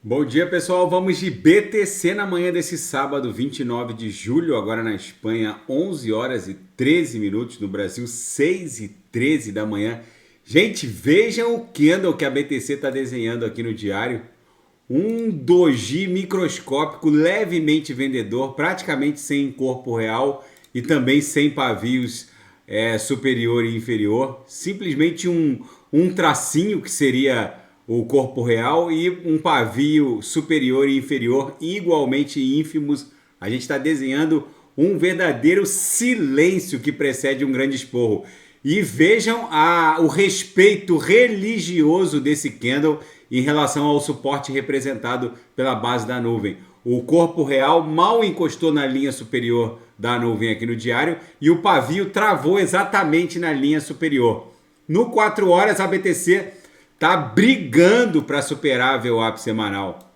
Bom dia, pessoal. Vamos de BTC na manhã desse sábado, 29 de julho, agora na Espanha, 11 horas e 13 minutos, no Brasil, 6 e 13 da manhã. Gente, vejam o candle que a BTC está desenhando aqui no diário. Um doji microscópico levemente vendedor, praticamente sem corpo real e também sem pavios superior e inferior. Simplesmente um tracinho que seria o corpo real e um pavio superior e inferior igualmente ínfimos. A gente está desenhando um verdadeiro silêncio que precede um grande esporro. E vejam o respeito religioso desse candle em relação ao suporte representado pela base da nuvem. O corpo real mal encostou na linha superior da nuvem aqui no diário e o pavio travou exatamente na linha superior. No 4 horas, a BTC está brigando para superar a VWAP semanal.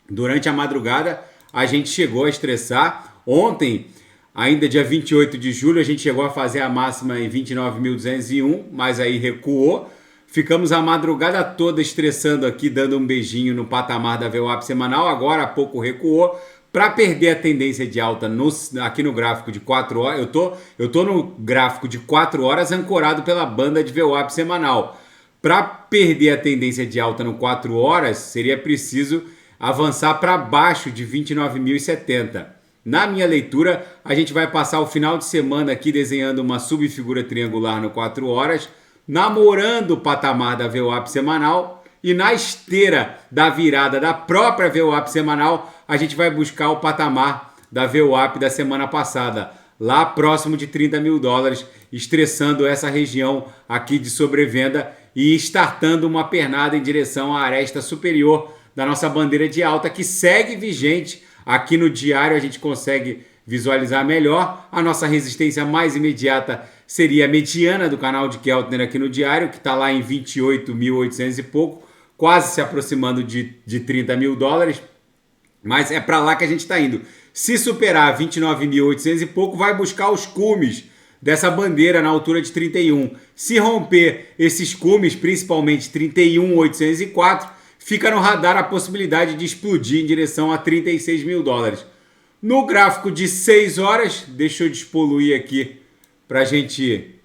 Durante a madrugada, a gente chegou a estressar. Ontem, ainda dia 28 de julho, a gente chegou a fazer a máxima em 29.201, mas aí recuou. Ficamos a madrugada toda estressando aqui, dando um beijinho no patamar da VWAP semanal. Agora há pouco recuou para perder a tendência de alta aqui no gráfico de 4 horas. Eu tô no gráfico de 4 horas ancorado pela banda de VWAP semanal. Para perder a tendência de alta no 4 horas, seria preciso avançar para baixo de 29.070. Na minha leitura, a gente vai passar o final de semana aqui desenhando uma subfigura triangular no 4 horas, namorando o patamar da VWAP semanal, e na esteira da virada da própria VWAP semanal, a gente vai buscar o patamar da VWAP da semana passada, lá próximo de 30 mil dólares, estressando essa região aqui de sobrevenda e startando uma pernada em direção à aresta superior da nossa bandeira de alta, que segue vigente. Aqui no diário a gente consegue visualizar melhor. A nossa resistência mais imediata seria a mediana do canal de Keltner aqui no diário, que está lá em 28.800 e pouco, quase se aproximando de 30 mil dólares. Mas é para lá que a gente está indo. Se superar 29.800 e pouco, vai buscar os cumes dessa bandeira na altura de 31. Se romper esses cumes, principalmente 31.804, fica no radar a possibilidade de explodir em direção a 36 mil dólares. No gráfico de 6 horas, deixa eu despoluir aqui para a gente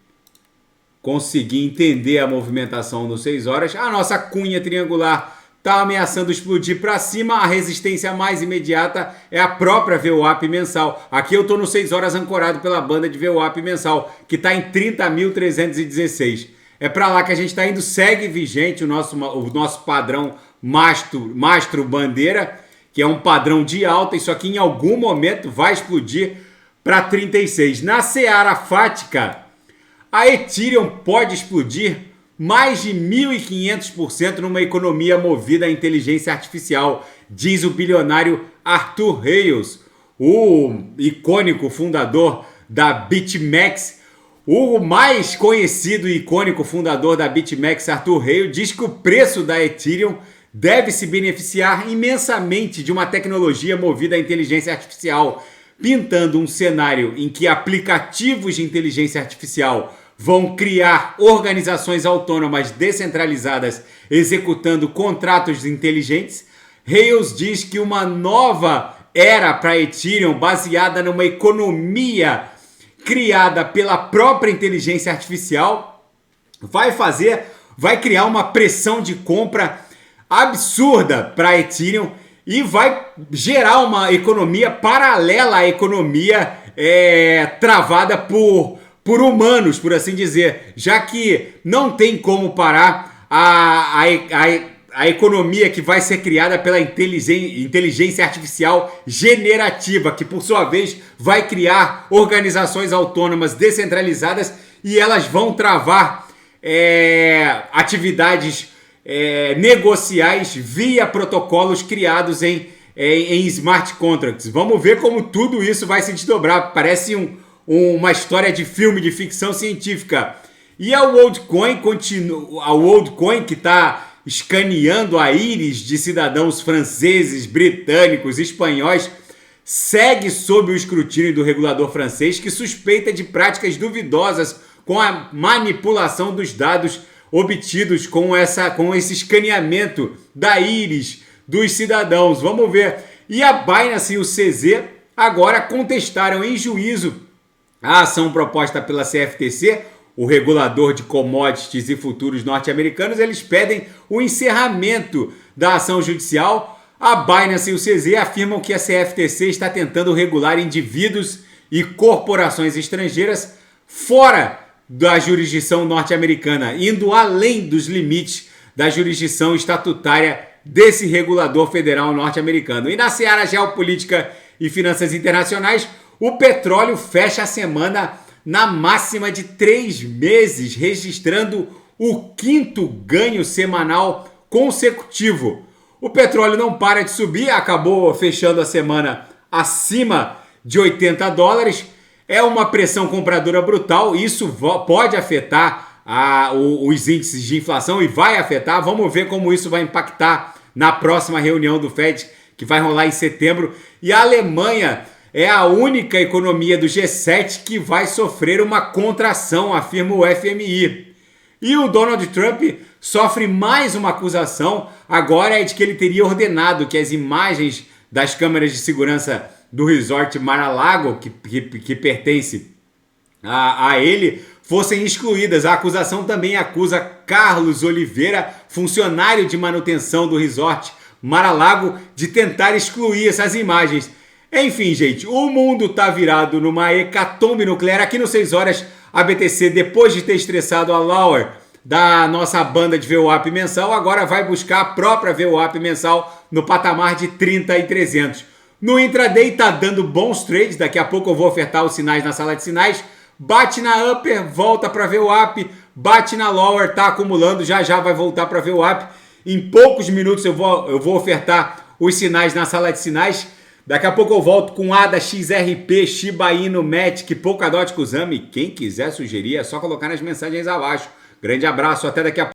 conseguir entender a movimentação no 6 horas. A nossa cunha triangular está ameaçando explodir para cima. A resistência mais imediata é a própria VWAP mensal. Aqui eu estou no 6 horas ancorado pela banda de VWAP mensal, que está em 30.316. É para lá que a gente está indo. Segue vigente o nosso padrão mastro bandeira, que é um padrão de alta. Isso aqui em algum momento vai explodir para 36. Na seara fática, a Ethereum pode explodir mais de 1.500% numa economia movida à inteligência artificial, diz o bilionário Arthur Hayes, o icônico fundador da BitMEX. O mais conhecido e icônico fundador da BitMEX, Arthur Hayes, diz que o preço da Ethereum deve se beneficiar imensamente de uma tecnologia movida à inteligência artificial, pintando um cenário em que aplicativos de inteligência artificial vão criar organizações autônomas descentralizadas executando contratos inteligentes. Hayes diz que uma nova era para a Ethereum baseada numa economia criada pela própria inteligência artificial vai criar uma pressão de compra absurda para a Ethereum e vai gerar uma economia paralela à economia travada por humanos, por assim dizer, já que não tem como parar a economia que vai ser criada pela inteligência artificial generativa, que por sua vez vai criar organizações autônomas descentralizadas e elas vão travar atividades negociais via protocolos criados em smart contracts. Vamos ver como tudo isso vai se desdobrar. Parece uma história de filme de ficção científica. E a WorldCoin continua, a WorldCoin que está escaneando a íris de cidadãos franceses, britânicos, espanhóis, segue sob o escrutínio do regulador francês, que suspeita de práticas duvidosas com a manipulação dos dados obtidos com esse escaneamento da íris dos cidadãos. Vamos ver. E a Binance e o CZ agora contestaram em juízo a ação proposta pela CFTC, o regulador de commodities e futuros norte-americanos. Eles pedem o encerramento da ação judicial. A Binance e o CZ afirmam que a CFTC está tentando regular indivíduos e corporações estrangeiras fora da jurisdição norte-americana, indo além dos limites da jurisdição estatutária desse regulador federal norte-americano. E na seara geopolítica e finanças internacionais, o petróleo fecha a semana na máxima de 3 meses, registrando o 5º ganho semanal consecutivo. O petróleo não para de subir, acabou fechando a semana acima de $80. É uma pressão compradora brutal, isso pode afetar os índices de inflação e vai afetar. Vamos ver como isso vai impactar na próxima reunião do Fed, que vai rolar em setembro. E a Alemanha é a única economia do G7 que vai sofrer uma contração, afirma o FMI. E o Donald Trump sofre mais uma acusação, agora é de que ele teria ordenado que as imagens das câmeras de segurança do resort Mar-a-Lago, que pertence a ele, fossem excluídas. A acusação também acusa Carlos Oliveira, funcionário de manutenção do resort Mar-a-Lago, de tentar excluir essas imagens. Enfim, gente, o mundo tá virado numa hecatombe nuclear. Aqui no 6 horas, a BTC, depois de ter estressado a Lauer da nossa banda de VWAP mensal, agora vai buscar a própria VWAP mensal no patamar de 30.300. No intraday tá dando bons trades, daqui a pouco eu vou ofertar os sinais na sala de sinais. Bate na upper, volta para VWAP, bate na lower, tá acumulando, já vai voltar para VWAP. Em poucos minutos eu vou ofertar os sinais na sala de sinais. Daqui a pouco eu volto com ADA, XRP, Shiba Inu, Matic, Polkadot, Kusama. E quem quiser sugerir é só colocar nas mensagens abaixo. Grande abraço, até daqui a pouco.